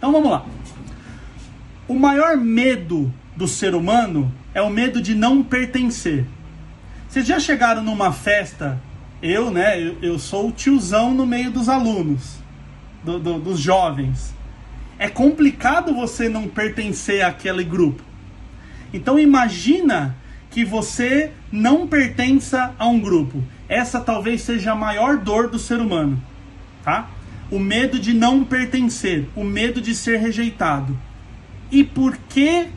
Então vamos lá. O maior medo do ser humano é o medo de não pertencer. Vocês já chegaram numa festa? Eu sou o tiozão no meio dos alunos, dos jovens. É complicado você não pertencer àquele grupo. Então imagina que você não pertença a um grupo. Essa talvez seja a maior dor do ser humano, tá? O medo de não pertencer, o medo de ser rejeitado. E por que,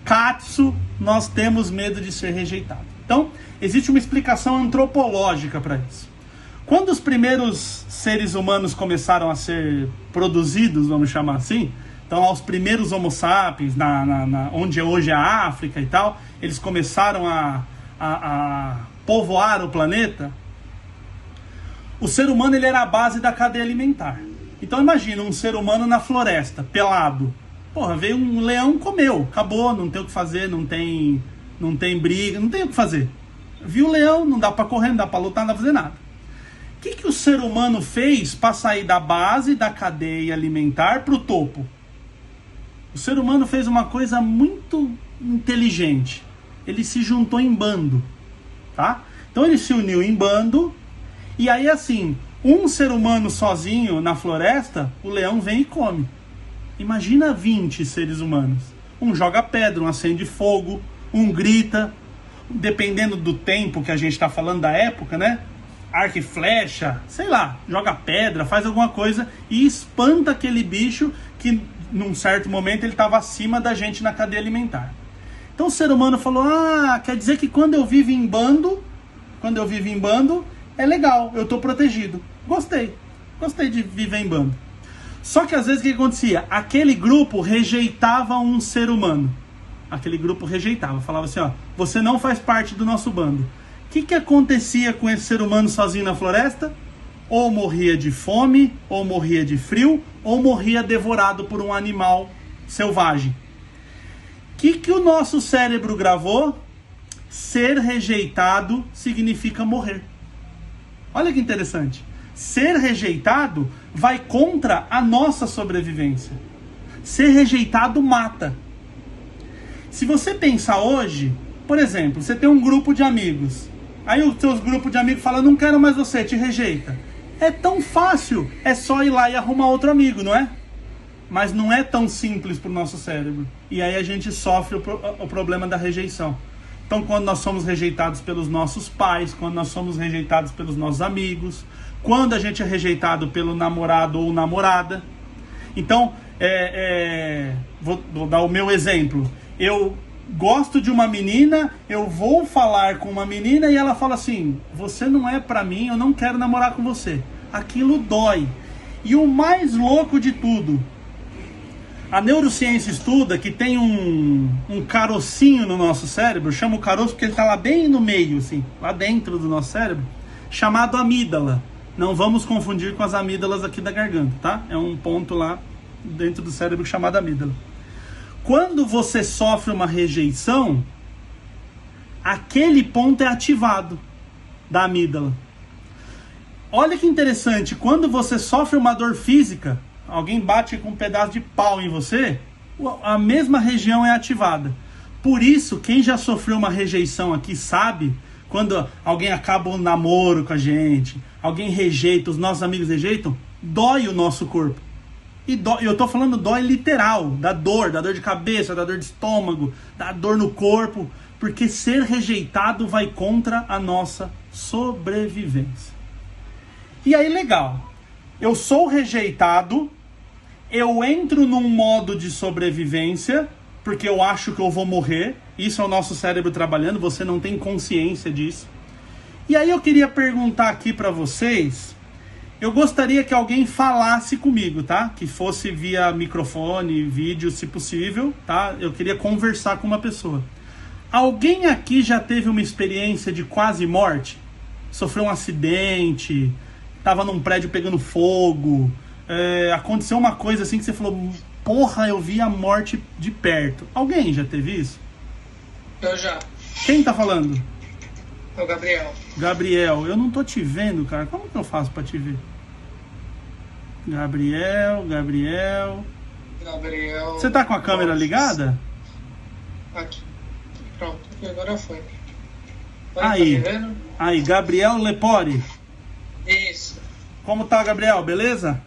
Katsu, nós temos medo de ser rejeitado? Então, existe uma explicação antropológica para isso. Quando os primeiros seres humanos começaram a ser produzidos, vamos chamar assim, então aos primeiros homo sapiens, onde hoje é a África e tal, eles começaram a povoar o planeta. O ser humano ele era a base da cadeia alimentar. Então imagina um ser humano na floresta, pelado. Porra, veio um leão, comeu, acabou, não tem o que fazer, não tem briga, não tem o que fazer. Viu o leão, não dá pra correr, não dá pra lutar, não dá pra fazer nada. O que o ser humano fez para sair da base da cadeia alimentar pro topo? O ser humano fez uma coisa muito inteligente. Ele se juntou em bando, tá? Então ele se uniu em bando. E aí assim, um ser humano sozinho na floresta, o leão vem e come. Imagina 20 seres humanos. Um joga pedra, um acende fogo, um grita. Dependendo do tempo que a gente está falando, da época, né? Arco e flecha, sei lá, joga pedra, faz alguma coisa e espanta aquele bicho que num certo momento ele estava acima da gente na cadeia alimentar. Então o ser humano falou, quer dizer que quando eu vivo em bando, é legal, eu estou protegido. Gostei de viver em bando. Só que às vezes o que acontecia? Aquele grupo rejeitava um ser humano. Aquele grupo rejeitava, falava assim, você não faz parte do nosso bando. O que acontecia com esse ser humano sozinho na floresta? Ou morria de fome, ou morria de frio, ou morria devorado por um animal selvagem. O que o nosso cérebro gravou? Ser rejeitado significa morrer. Olha que interessante. Ser rejeitado vai contra a nossa sobrevivência. Ser rejeitado mata. Se você pensar hoje, por exemplo, você tem um grupo de amigos. Aí os seus grupos de amigos falam, não quero mais você, te rejeita. É tão fácil, é só ir lá e arrumar outro amigo, não é? Mas não é tão simples para o nosso cérebro. E aí a gente sofre o problema da rejeição. Então quando nós somos rejeitados pelos nossos pais, quando nós somos rejeitados pelos nossos amigos, quando a gente é rejeitado pelo namorado ou namorada. Então, vou dar o meu exemplo. Eu gosto de uma menina, eu vou falar com uma menina e ela fala assim, você não é pra mim, eu não quero namorar com você. Aquilo dói. E o mais louco de tudo, a neurociência estuda que tem um carocinho no nosso cérebro, chama o caroço porque ele tá lá bem no meio, assim, lá dentro do nosso cérebro, chamado amígdala. Não vamos confundir com as amígdalas aqui da garganta, tá? É um ponto lá dentro do cérebro chamado amígdala. Quando você sofre uma rejeição, aquele ponto é ativado da amígdala. Olha que interessante, quando você sofre uma dor física, alguém bate com um pedaço de pau em você, a mesma região é ativada. Por isso, quem já sofreu uma rejeição aqui sabe, quando alguém acaba um namoro com a gente, alguém rejeita, os nossos amigos rejeitam, dói o nosso corpo. E eu tô falando dói literal, da dor de cabeça, da dor de estômago, da dor no corpo, porque ser rejeitado vai contra a nossa sobrevivência. E aí legal, eu sou rejeitado, eu entro num modo de sobrevivência, porque eu acho que eu vou morrer, isso é o nosso cérebro trabalhando, você não tem consciência disso. E aí eu queria perguntar aqui pra vocês, eu gostaria que alguém falasse comigo, tá? Que fosse via microfone, vídeo, se possível, tá? Eu queria conversar com uma pessoa. Alguém aqui já teve uma experiência de quase morte? Sofreu um acidente, tava num prédio pegando fogo, aconteceu uma coisa assim que você falou, porra, eu vi a morte de perto. Alguém já teve isso? Eu já. Quem tá falando? É o Gabriel. Gabriel, eu não tô te vendo, cara. Como que eu faço pra te ver? Gabriel. Gabriel. Você tá com a câmera ligada? Aqui. Pronto, aqui agora foi. Aí. Tá me vendo? Aí, Gabriel Lepori. Isso, Como tá, Gabriel? Beleza?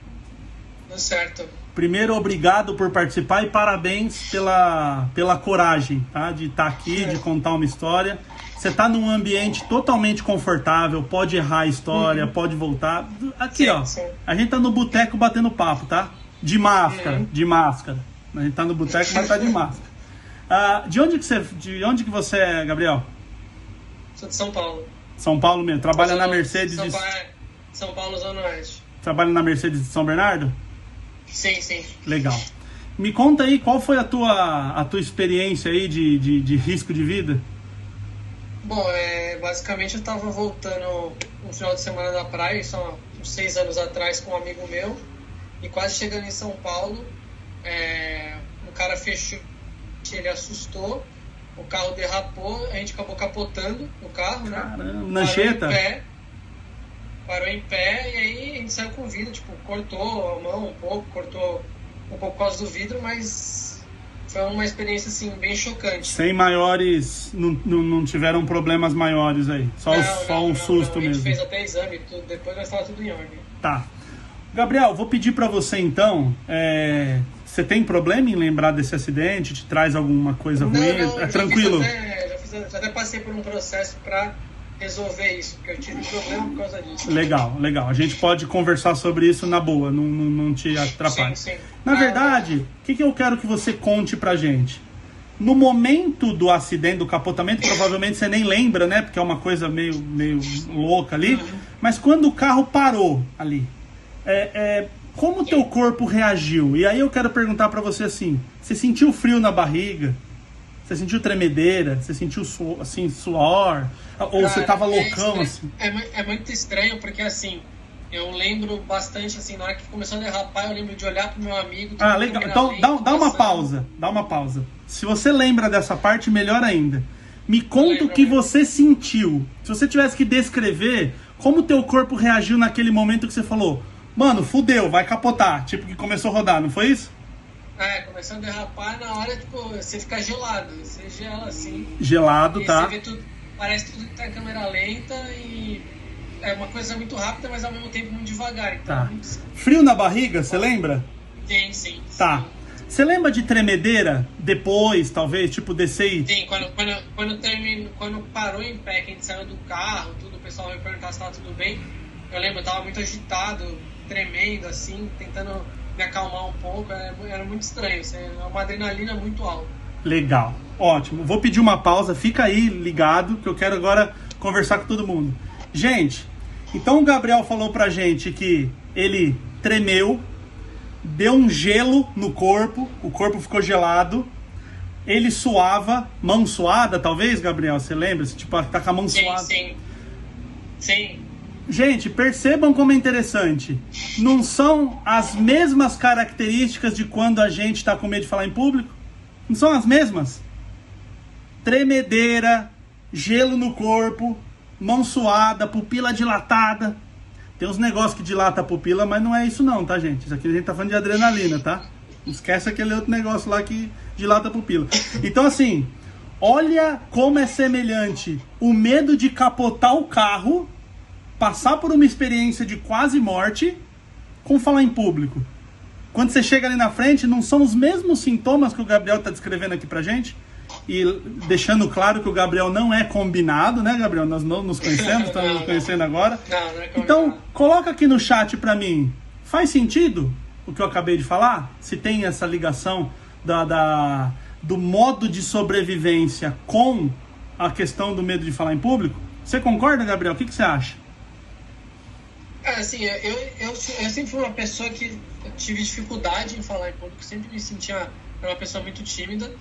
tudo certo. Primeiro, obrigado por participar e parabéns pela coragem, tá? De estar aqui, de contar uma história. Você tá num ambiente totalmente confortável, pode errar a história, pode voltar. Aqui, Sim, ó. sim. A gente tá no boteco batendo papo, tá? De máscara, de máscara. A gente tá no boteco, mas tá de máscara. De onde que você é, Gabriel? Sou de São Paulo. São Paulo mesmo. Trabalha na Mercedes de... São Paulo, Zona Oeste. Trabalha na Mercedes de São Bernardo? Sim, sim. Legal. Me conta aí, qual foi a tua experiência aí de risco de vida? Bom, basicamente eu tava voltando no final de semana da praia, isso há uns 6 anos atrás, com um amigo meu. E quase chegando em São Paulo, um cara fechou, ele assustou, o carro derrapou, a gente acabou capotando o carro, né? Caramba, nancheta? Parou em pé e aí a gente saiu com o vidro, tipo, cortou a mão um pouco, cortou um pouco por causa do vidro, mas foi uma experiência, assim, bem chocante. Sem maiores, não tiveram problemas maiores aí, só um susto mesmo. A gente fez até exame e tudo, depois nós estava tudo em ordem. Tá. Gabriel, vou pedir pra você então, você tem problema em lembrar desse acidente? Te traz alguma coisa ruim? Não, Tranquilo? Já até passei por um processo pra resolver isso, porque eu tive problema por causa disso. Legal. A gente pode conversar sobre isso na boa, não te atrapalha. Sim. Na verdade, o que eu quero que você conte pra gente? No momento do acidente, do capotamento, provavelmente você nem lembra, né? Porque é uma coisa meio louca ali. Mas quando o carro parou ali, como o teu corpo reagiu? E aí eu quero perguntar pra você assim, você sentiu frio na barriga? Você sentiu tremedeira? Você sentiu suor? Ou você tava loucão, assim? É muito estranho, porque assim, eu lembro bastante, assim, na hora que começou a derrapar, eu lembro de olhar pro meu amigo... Legal. Então dá uma pausa. Se você lembra dessa parte, melhor ainda. Me conta o que você sentiu. Se você tivesse que descrever como o teu corpo reagiu naquele momento que você falou, mano, fudeu, vai capotar. Tipo, que começou a rodar, não foi isso? Começou a derrapar, na hora, tipo, você fica gelado. Você gela, assim. Gelado, e tá. Você vê tudo, parece tudo que tá em câmera lenta e é uma coisa muito rápida, mas ao mesmo tempo muito devagar. Então, Tá. Frio na barriga, você lembra? Sim. Tá. Você lembra de tremedeira depois, talvez, tipo, descer e... Sim, quando parou em pé, que a gente saiu do carro, tudo, o pessoal me perguntar se tava tudo bem. Eu lembro, eu tava muito agitado, tremendo, assim, tentando me acalmar um pouco, era muito estranho, é uma adrenalina muito alta. Legal, ótimo. Vou pedir uma pausa, fica aí ligado, que eu quero agora conversar com todo mundo. Gente, então o Gabriel falou pra gente que ele tremeu, deu um gelo no corpo, o corpo ficou gelado, ele suava, mão suada talvez, Gabriel, você lembra? Tipo, tá com a mão suada. Sim. Gente, percebam como é interessante. Não são as mesmas características de quando a gente está com medo de falar em público? Não são as mesmas? Tremedeira, gelo no corpo, mão suada, pupila dilatada. Tem uns negócios que dilata a pupila, mas não é isso não, tá, gente? Isso aqui a gente tá falando de adrenalina, tá? Não esquece aquele outro negócio lá que dilata a pupila. Então, assim, olha como é semelhante o medo de capotar o carro, passar por uma experiência de quase morte, com falar em público. Quando você chega ali na frente, não são os mesmos sintomas que o Gabriel está descrevendo aqui pra gente? E deixando claro que o Gabriel não é combinado, né, Gabriel? Nós não nos conhecemos, estamos nos conhecendo agora. Não é combinado. Então, coloca aqui no chat pra mim. Faz sentido o que eu acabei de falar? Se tem essa ligação do modo de sobrevivência com a questão do medo de falar em público? Você concorda, Gabriel? O que você acha? Assim, eu sempre fui uma pessoa que tive dificuldade em falar em público, sempre me sentia uma pessoa muito tímida.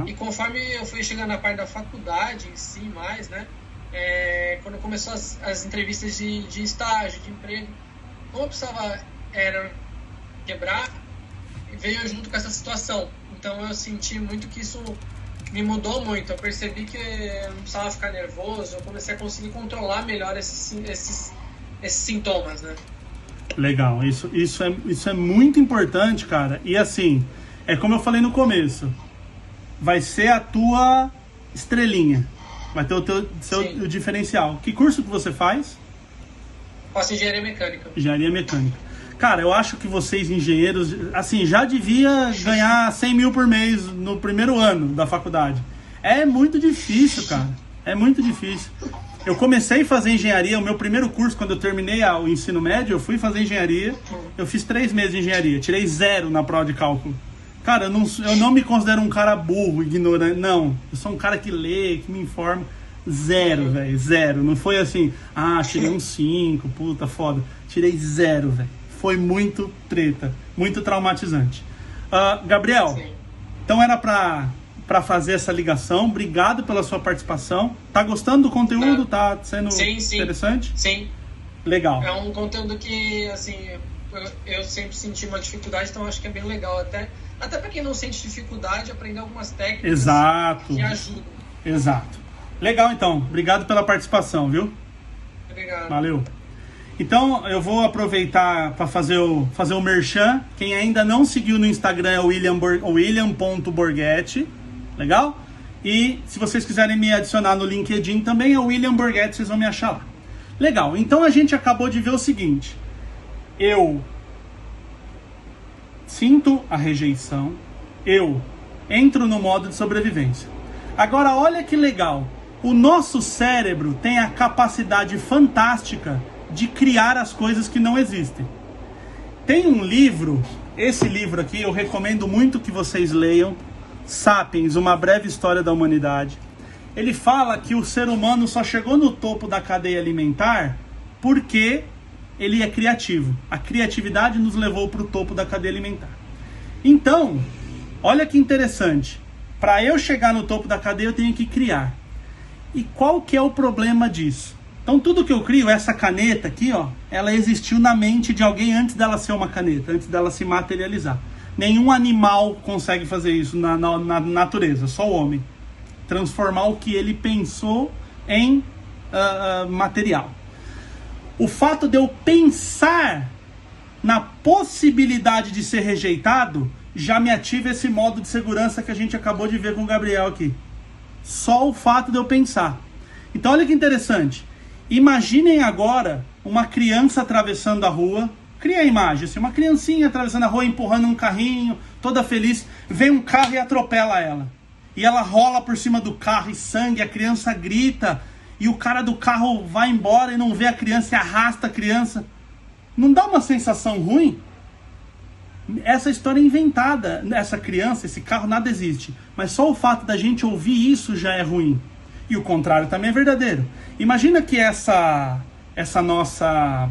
E conforme eu fui chegando na parte da faculdade em si, mais, né, quando começou as entrevistas de estágio, de emprego, como eu precisava quebrar, veio junto com essa situação. Então eu senti muito que isso me mudou muito. Eu percebi que eu não precisava ficar nervoso, eu comecei a conseguir controlar melhor esses sintomas, né? Legal, isso é muito importante, cara. E assim, É como eu falei no começo, vai ser a tua estrelinha, vai ter o diferencial. Que curso que você faz? Faço engenharia mecânica. Engenharia mecânica. Cara, eu acho que vocês engenheiros, assim, já devia ganhar 100 mil por mês no primeiro ano da faculdade. É muito difícil, cara. É muito difícil. Eu comecei a fazer engenharia, o meu primeiro curso, quando eu terminei o ensino médio, eu fui fazer engenharia. Eu fiz 3 meses de engenharia, tirei 0 na prova de cálculo. Cara, eu não me considero um cara burro, ignorante, não. Eu sou um cara que lê, que me informa. 0, velho, 0. Não foi assim, tirei um 5, puta, foda. Tirei 0, velho. Foi muito treta, muito traumatizante. Gabriel, sim. Então era pra fazer essa ligação. Obrigado pela sua participação. Tá gostando do conteúdo? Tá sendo interessante? Sim. Legal. É um conteúdo que, assim, eu sempre senti uma dificuldade, então acho que é bem legal. Até pra quem não sente dificuldade, aprender algumas técnicas. Exato. Que ajudam. Exato. Legal, então. Obrigado pela participação, viu? Obrigado. Valeu. Então, eu vou aproveitar para fazer o merchan. Quem ainda não seguiu no Instagram é o William.Borghetti. Legal? E se vocês quiserem me adicionar no LinkedIn também é o William Borghetti, vocês vão me achar lá. Legal. Então, a gente acabou de ver o seguinte. Eu sinto a rejeição. Eu entro no modo de sobrevivência. Agora, olha que legal. O nosso cérebro tem a capacidade fantástica de criar as coisas que não existem. Tem um livro, esse livro aqui eu recomendo muito que vocês leiam, Sapiens, Uma Breve História da Humanidade. Ele fala que o ser humano só chegou no topo da cadeia alimentar porque ele é criativo. A criatividade nos levou para o topo da cadeia alimentar. Então, olha que interessante. Para eu chegar no topo da cadeia eu tenho que criar. E qual que é o problema disso? Então tudo que eu crio, essa caneta aqui, ó, ela existiu na mente de alguém antes dela ser uma caneta, antes dela se materializar. Nenhum animal consegue fazer isso na natureza, só o homem. Transformar o que ele pensou em material. O fato de eu pensar na possibilidade de ser rejeitado já me ativa esse modo de segurança que a gente acabou de ver com o Gabriel aqui. Só o fato de eu pensar. Então olha que interessante. Imaginem agora uma criança atravessando a rua. Cria a imagem, assim, uma criancinha atravessando a rua, empurrando um carrinho, toda feliz. Vem um carro e atropela ela. E ela rola por cima do carro e sangue, a criança grita. E o cara do carro vai embora e não vê a criança e arrasta a criança. Não dá uma sensação ruim? Essa história é inventada. Essa criança, esse carro, nada existe. Mas só o fato da gente ouvir isso já é ruim. E o contrário também é verdadeiro. Imagina que essa nossa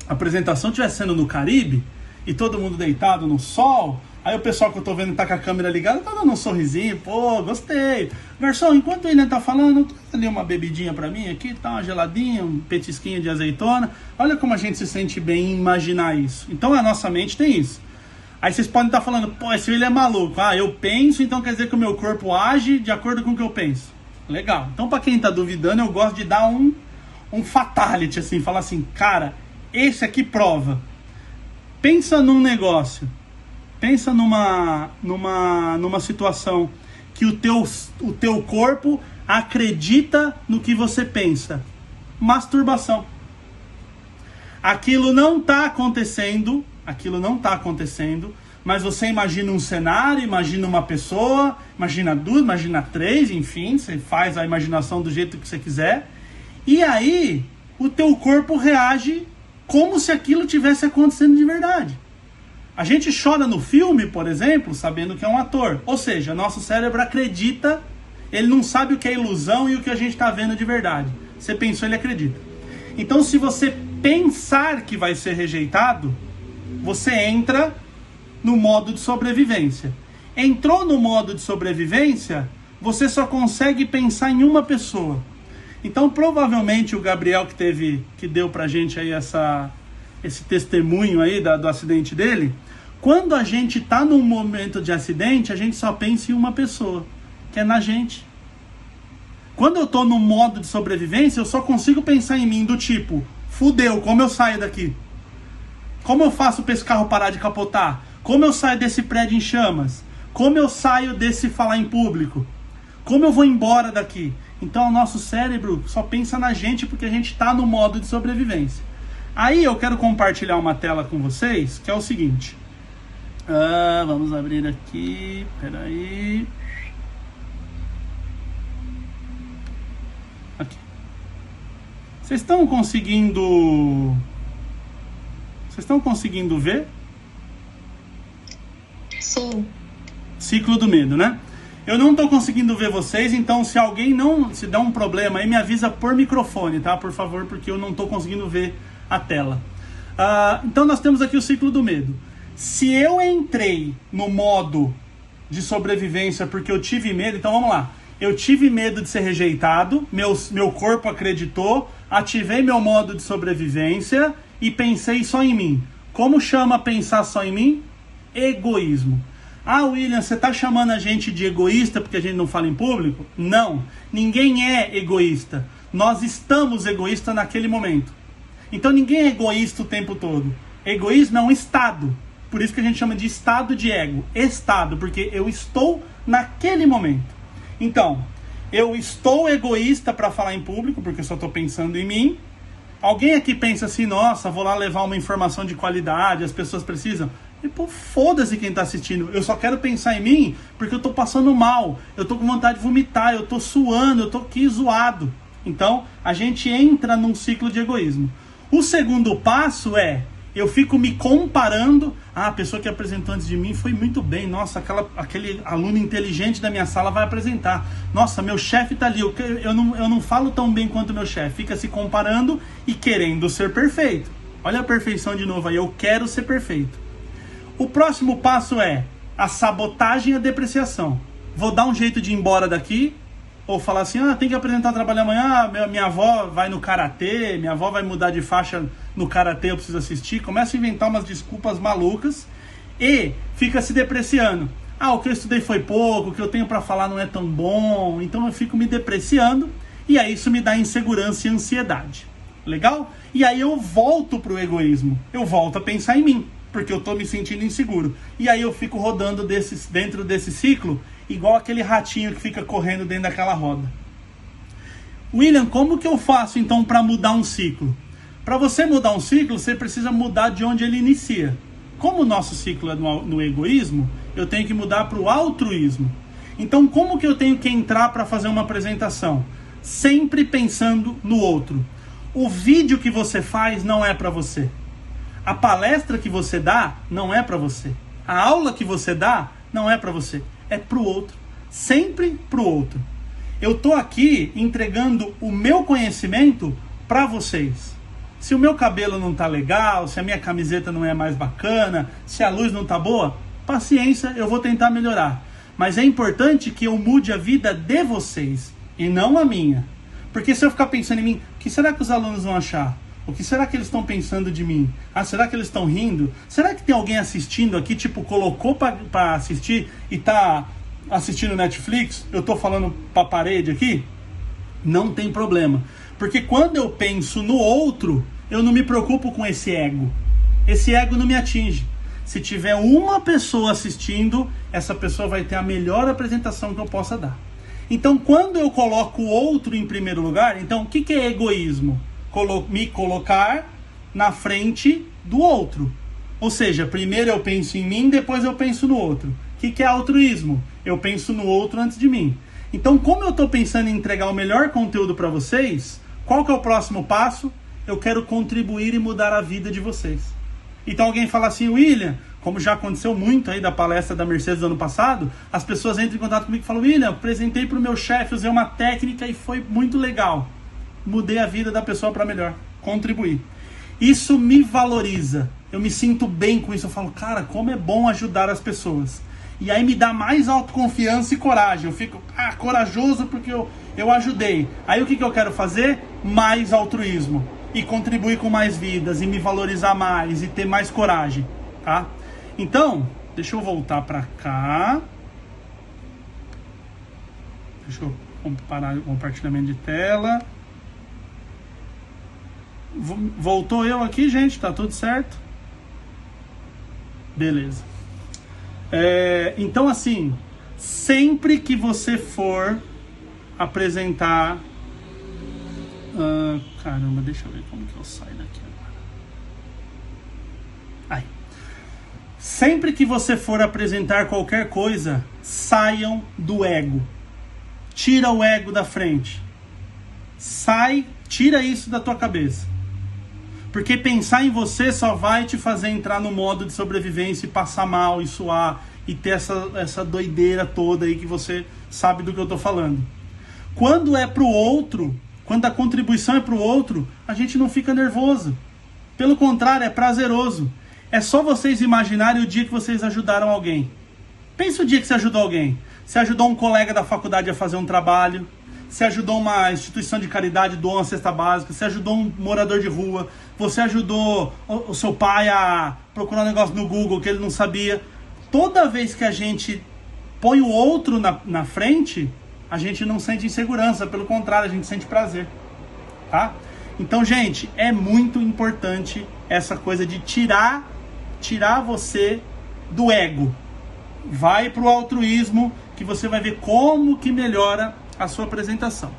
apresentação estivesse sendo no Caribe e todo mundo deitado no sol. Aí o pessoal que eu tô vendo tá com a câmera ligada, tá dando um sorrisinho. Pô, gostei. Garçom, enquanto o William tá falando, traz ali uma bebidinha pra mim aqui, tá, uma geladinha, um petisquinho de azeitona. Olha como a gente se sente bem em imaginar isso. Então a nossa mente tem isso. Aí vocês podem estar falando, pô, esse William é maluco. Eu penso, então quer dizer que o meu corpo age de acordo com o que eu penso. Legal. Então pra quem tá duvidando, eu gosto de dar um fatality, assim, falar assim, cara, esse aqui prova. Pensa num negócio. Pensa numa situação que o teu corpo acredita no que você pensa. Masturbação. Aquilo não está acontecendo, mas você imagina um cenário, imagina uma pessoa, imagina 2, imagina 3, enfim, você faz a imaginação do jeito que você quiser. E aí, o teu corpo reage como se aquilo tivesse acontecendo de verdade. A gente chora no filme, por exemplo, sabendo que é um ator. Ou seja, nosso cérebro acredita, ele não sabe o que é ilusão e o que a gente está vendo de verdade. Você pensou, ele acredita. Então, se você pensar que vai ser rejeitado, você entra no modo de sobrevivência. Entrou no modo de sobrevivência, você só consegue pensar em uma pessoa. Então, provavelmente, o Gabriel que deu pra gente aí esse testemunho aí do acidente dele, quando a gente tá num momento de acidente, a gente só pensa em uma pessoa, que é na gente. Quando eu tô no modo de sobrevivência, eu só consigo pensar em mim do tipo, fudeu, como eu saio daqui? Como eu faço pra esse carro parar de capotar? Como eu saio desse prédio em chamas? Como eu saio desse falar em público? Como eu vou embora daqui? Então o nosso cérebro só pensa na gente porque a gente está no modo de sobrevivência. Aí eu quero compartilhar uma tela com vocês, que é o seguinte. Vamos abrir aqui. Peraí. Aqui. Vocês estão conseguindo ver? Sim. Ciclo do medo, né? Eu não estou conseguindo ver vocês, então se alguém se der um problema aí, me avisa por microfone, tá? Por favor, porque eu não estou conseguindo ver a tela. Então nós temos aqui o ciclo do medo. Se eu entrei no modo de sobrevivência porque eu tive medo, então vamos lá. Eu tive medo de ser rejeitado, meu corpo acreditou, ativei meu modo de sobrevivência e pensei só em mim. Como chama pensar só em mim? Egoísmo. William, você está chamando a gente de egoísta porque a gente não fala em público? Não, ninguém é egoísta. Nós estamos egoístas naquele momento. Então ninguém é egoísta o tempo todo. Egoísmo é um estado. Por isso que a gente chama de estado de ego. Estado, porque eu estou naquele momento. Então, eu estou egoísta para falar em público, porque eu só estou pensando em mim. Alguém aqui pensa assim, nossa, vou lá levar uma informação de qualidade, as pessoas precisam... E pô, foda-se quem tá assistindo. Eu só quero pensar em mim porque eu tô passando mal. Eu tô com vontade de vomitar, eu tô suando, eu tô aqui zoado. Então, a gente entra num ciclo de egoísmo. O segundo passo é, eu fico me comparando. A pessoa que apresentou antes de mim foi muito bem. Nossa, aquele aluno inteligente da minha sala vai apresentar. Nossa, meu chefe tá ali. Eu não falo tão bem quanto meu chefe. Fica se comparando e querendo ser perfeito. Olha a perfeição de novo aí. Eu quero ser perfeito. O próximo passo é a sabotagem e a depreciação. Vou dar um jeito de ir embora daqui, ou falar assim, tem que apresentar trabalho amanhã, minha avó vai no karatê, minha avó vai mudar de faixa no karatê, eu preciso assistir. Começa a inventar umas desculpas malucas e fica se depreciando. O que eu estudei foi pouco, o que eu tenho para falar não é tão bom, então eu fico me depreciando e aí isso me dá insegurança e ansiedade. Legal? E aí eu volto pro egoísmo, eu volto a pensar em mim. Porque eu estou me sentindo inseguro. E aí eu fico rodando dentro desse ciclo, igual aquele ratinho que fica correndo dentro daquela roda. William, como que eu faço então para mudar um ciclo? Para você mudar um ciclo, você precisa mudar de onde ele inicia. Como o nosso ciclo é no egoísmo, eu tenho que mudar para o altruísmo. Então como que eu tenho que entrar para fazer uma apresentação? Sempre pensando no outro. O vídeo que você faz não é para você. A palestra que você dá não é para você. A aula que você dá não é para você. É para o outro. Sempre para o outro. Eu estou aqui entregando o meu conhecimento para vocês. Se o meu cabelo não está legal, se a minha camiseta não é mais bacana, se a luz não está boa, paciência, eu vou tentar melhorar. Mas é importante que eu mude a vida de vocês e não a minha. Porque se eu ficar pensando em mim, o que será que os alunos vão achar? O que será que eles estão pensando de mim? Será que eles estão rindo? Será que tem alguém assistindo aqui, tipo, colocou para assistir e tá assistindo Netflix? Eu tô falando pra parede aqui? Não tem problema. Porque quando eu penso no outro, eu não me preocupo com esse ego. Esse ego não me atinge. Se tiver uma pessoa assistindo, essa pessoa vai ter a melhor apresentação que eu possa dar. Então, quando eu coloco o outro em primeiro lugar, então, o que é egoísmo? Me colocar na frente do outro. Ou seja, primeiro eu penso em mim, depois eu penso no outro. O que é altruísmo? Eu penso no outro antes de mim. Então, como eu estou pensando em entregar o melhor conteúdo para vocês, qual que é o próximo passo? Eu quero contribuir e mudar a vida de vocês. Então alguém fala assim, William, como já aconteceu muito aí da palestra da Mercedes do ano passado, as pessoas entram em contato comigo e falam, William, apresentei para o meu chefe, usei uma técnica e foi muito legal. Mudei a vida da pessoa para melhor, contribuir. Isso me valoriza, eu me sinto bem com isso, eu falo, cara, como é bom ajudar as pessoas. E aí me dá mais autoconfiança e coragem, eu fico corajoso porque eu ajudei. Aí o que eu quero fazer? Mais altruísmo, e contribuir com mais vidas, e me valorizar mais, e ter mais coragem, tá? Então, deixa eu voltar para cá. Deixa eu parar o compartilhamento de tela. Voltou eu aqui, gente, tá tudo certo? Beleza. Então, assim, sempre que você for apresentar... caramba, deixa eu ver como que eu saio daqui agora. Aí. Sempre que você for apresentar qualquer coisa, saiam do ego. Tira o ego da frente. Tira isso da tua cabeça. Porque pensar em você só vai te fazer entrar no modo de sobrevivência e passar mal, e suar, e ter essa doideira toda aí que você sabe do que eu tô falando. Quando é pro outro, quando a contribuição é pro outro, a gente não fica nervoso. Pelo contrário, é prazeroso. É só vocês imaginarem o dia que vocês ajudaram alguém. Pensa o dia que você ajudou alguém. Você ajudou um colega da faculdade a fazer um trabalho. Você ajudou uma instituição de caridade, doou uma cesta básica. Você ajudou um morador de rua. Você ajudou o seu pai a procurar um negócio no Google que ele não sabia. Toda vez que a gente põe o outro na frente, a gente não sente insegurança. Pelo contrário, a gente sente prazer. Tá? Então, gente, é muito importante essa coisa de tirar você do ego. Vai pro altruísmo, que você vai ver como que melhora a sua apresentação.